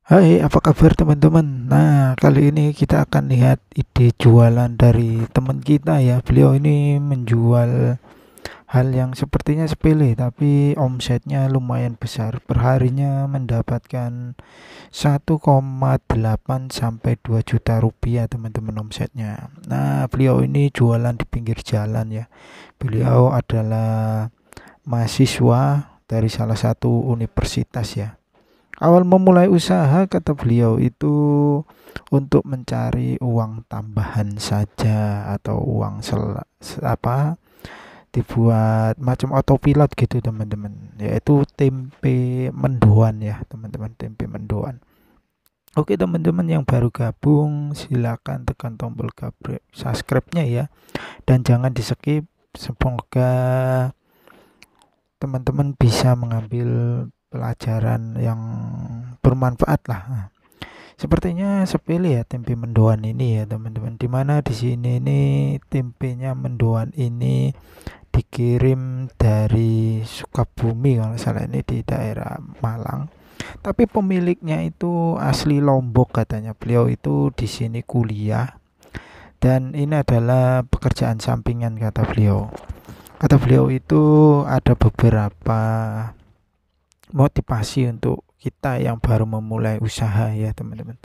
Hai, apa kabar teman-teman? Nah, kali ini kita akan lihat ide jualan dari teman kita ya. Beliau ini menjual hal yang sepertinya sepele, tapi omsetnya lumayan besar. Perharinya mendapatkan 1,8 sampai 2 juta rupiah teman-teman omsetnya. Nah, beliau ini jualan di pinggir jalan ya. Beliau adalah mahasiswa dari salah satu universitas ya. Awal memulai usaha kata beliau itu untuk mencari uang tambahan saja atau uang apa dibuat macam autopilot gitu teman-teman, yaitu tempe mendoan ya teman-teman, tempe mendoan. Oke teman-teman yang baru gabung silakan tekan tombol subscribe-nya ya, dan jangan di skip. Semoga teman-teman bisa mengambil pelajaran yang bermanfaat lah. Sepertinya sepele ya tempe mendoan ini ya teman-teman. Dimana di sini ini tempenya mendoan ini dikirim dari Sukabumi kalau salah, ini di daerah Malang. Tapi pemiliknya itu asli Lombok katanya. Beliau itu di sini kuliah dan ini adalah pekerjaan sampingan kata beliau. Kata beliau itu ada beberapa motivasi untuk kita yang baru memulai usaha ya teman-teman.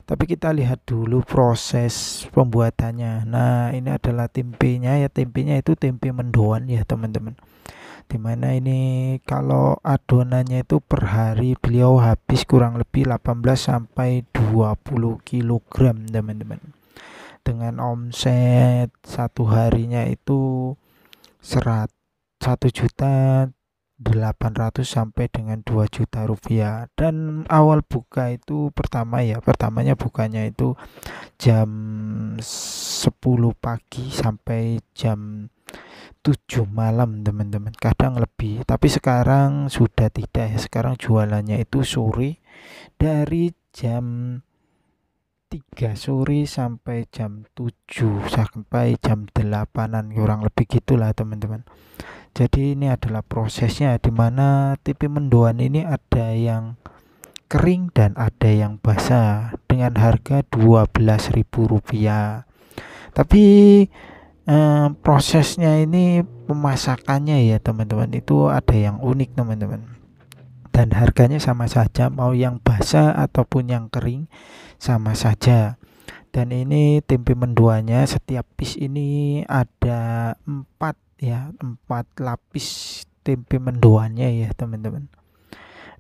Tapi kita lihat dulu proses pembuatannya. Nah, ini adalah tempenya ya. Tempenya itu tempe mendoan ya teman-teman. Dimana ini kalau adonannya itu per hari beliau habis kurang lebih 18 sampai 20 kilogram teman-teman. Dengan omset satu harinya itu serat 1,8 juta sampai dengan 2 juta rupiah. Dan awal buka itu pertamanya bukanya itu jam 10 pagi sampai jam 7 malam teman-teman, kadang lebih. Tapi sekarang sudah tidak ya, sekarang jualannya itu sore dari jam 3 sore sampai jam 7 sampai jam 8-an kurang lebih gitulah teman-teman. Jadi ini adalah prosesnya, di mana tempe mendoan ini ada yang kering dan ada yang basah dengan harga Rp12.000. Tapi prosesnya ini pemasakannya ya teman-teman itu ada yang unik teman-teman. Dan harganya sama saja, mau yang basah ataupun yang kering sama saja. Dan ini tempe mendoannya setiap piece ini ada 4 lapis tempe mendoannya ya teman-teman.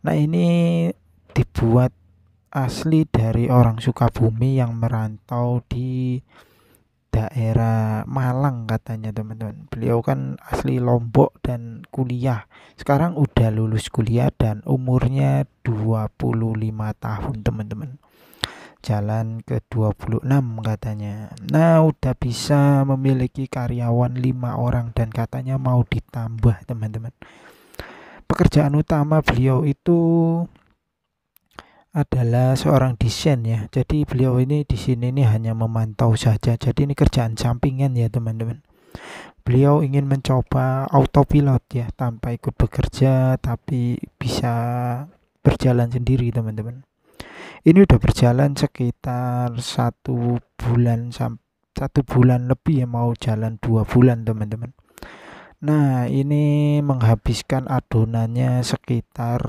Nah, ini dibuat asli dari orang Sukabumi yang merantau di daerah Malang katanya teman-teman. Beliau kan asli Lombok dan kuliah. Sekarang udah lulus kuliah dan umurnya 25 tahun teman-teman. Jalan ke 26 katanya. Nah, udah bisa memiliki karyawan 5 orang dan katanya mau ditambah teman-teman. Pekerjaan utama beliau itu adalah seorang desain ya. Jadi beliau ini di sini ini hanya memantau saja. Jadi ini kerjaan sampingan ya teman-teman. Beliau ingin mencoba autopilot ya, tanpa ikut bekerja tapi bisa berjalan sendiri teman-teman. Ini udah berjalan sekitar 1 bulan lebih ya, mau jalan 2 bulan teman-teman. Nah, ini menghabiskan adonannya sekitar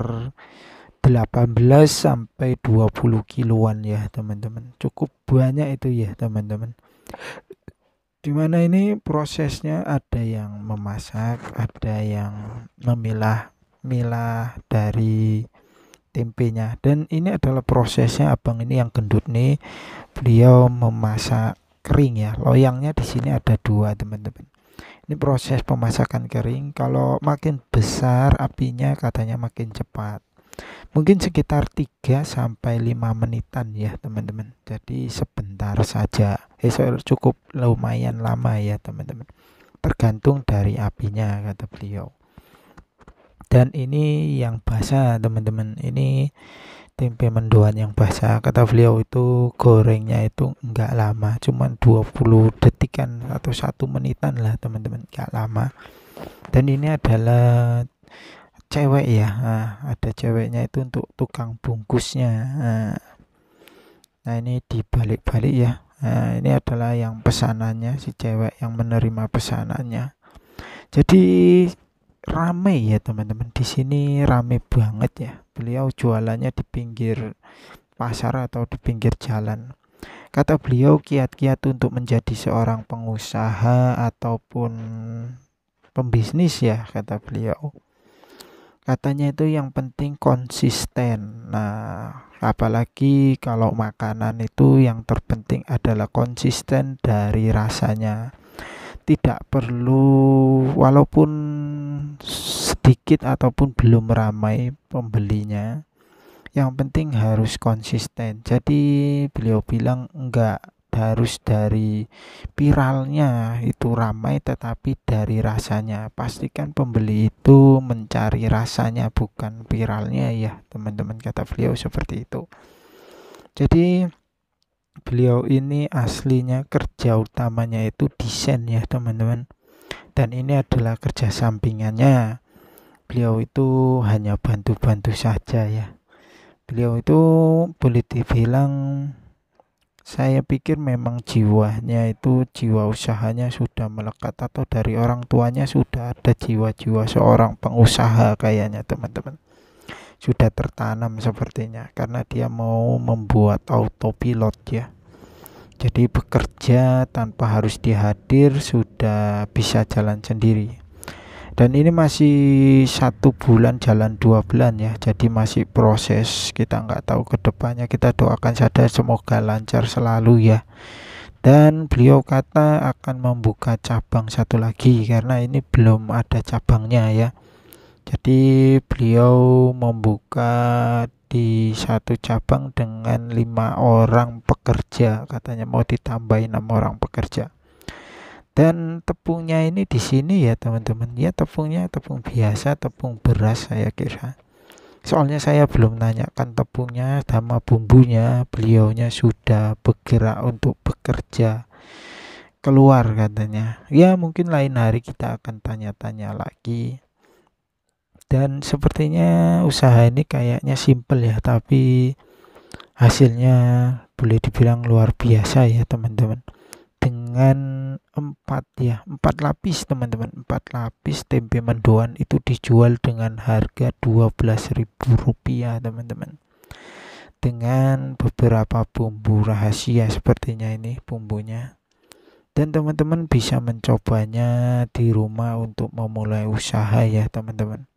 18 sampai 20 kiloan ya teman-teman. Cukup banyak itu ya teman-teman. Dimana ini prosesnya ada yang memasak, ada yang memilah dari tempenya. Dan ini adalah prosesnya abang ini yang gendut nih. Beliau memasak kering ya. Loyangnya di sini ada 2 teman-teman. Ini proses pemasakan kering. Kalau makin besar apinya katanya makin cepat. Mungkin sekitar 3 sampai 5 menitan ya teman-teman. Jadi sebentar saja. Cukup lumayan lama ya teman-teman. Tergantung dari apinya kata beliau. Dan ini yang basah teman-teman. Ini tempe mendoan yang basah. Kata beliau itu gorengnya itu enggak lama, cuman 20 detikan atau 1 menitan lah teman-teman, enggak lama. Dan ini adalah cewek ya. Ada ceweknya itu untuk tukang bungkusnya. Nah, ini dibalik-balik ya. Nah, ini adalah yang pesanannya, si cewek yang menerima pesanannya. Jadi rame ya teman-teman. Di sini rame banget ya. Beliau jualannya di pinggir pasar atau di pinggir jalan. Kata beliau kiat-kiat untuk menjadi seorang pengusaha ataupun pembisnis ya, kata beliau. Katanya itu yang penting konsisten. Nah, apalagi kalau makanan itu yang terpenting adalah konsisten dari rasanya. Tidak perlu, walaupun sedikit ataupun belum ramai pembelinya, yang penting harus konsisten. Jadi beliau bilang enggak harus dari viralnya itu ramai, tetapi dari rasanya. Pastikan pembeli itu mencari rasanya bukan viralnya ya teman-teman, kata beliau seperti itu. Jadi beliau ini aslinya kerja utamanya itu desain ya teman-teman, dan ini adalah kerja sampingannya. Beliau itu hanya bantu-bantu saja ya. Beliau itu boleh dibilang, saya pikir memang jiwanya itu, jiwa usahanya sudah melekat, atau dari orang tuanya sudah ada jiwa-jiwa seorang pengusaha kayaknya teman-teman. Sudah tertanam sepertinya, karena dia mau membuat autopilot ya. Jadi bekerja tanpa harus dihadir, sudah bisa jalan sendiri. Dan ini masih 1 bulan jalan 2 bulan ya, jadi masih proses, kita nggak tahu ke depannya. Kita doakan saja semoga lancar selalu ya. Dan beliau kata akan membuka cabang satu lagi, karena ini belum ada cabangnya ya. Jadi beliau membuka di satu cabang dengan 5 orang pekerja, katanya mau ditambahin 6 orang pekerja. Dan tepungnya ini di sini ya teman-teman, ya tepungnya tepung biasa, tepung beras saya kira. Soalnya saya belum nanyakan tepungnya sama bumbunya, beliaunya sudah bergerak untuk bekerja keluar katanya. Ya mungkin lain hari kita akan tanya-tanya lagi. Dan sepertinya usaha ini kayaknya simple ya, tapi hasilnya boleh dibilang luar biasa ya teman-teman. Dengan 4 lapis teman-teman, 4 lapis tempe mendoan itu dijual dengan harga Rp12.000 teman-teman, dengan beberapa bumbu rahasia sepertinya ini bumbunya. Dan teman-teman bisa mencobanya di rumah untuk memulai usaha ya teman-teman.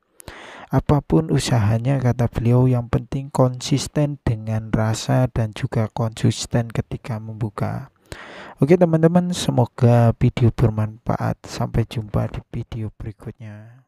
Apapun usahanya, kata beliau, yang penting konsisten dengan rasa dan juga konsisten ketika membuka. Oke teman-teman, semoga video bermanfaat. Sampai jumpa di video berikutnya.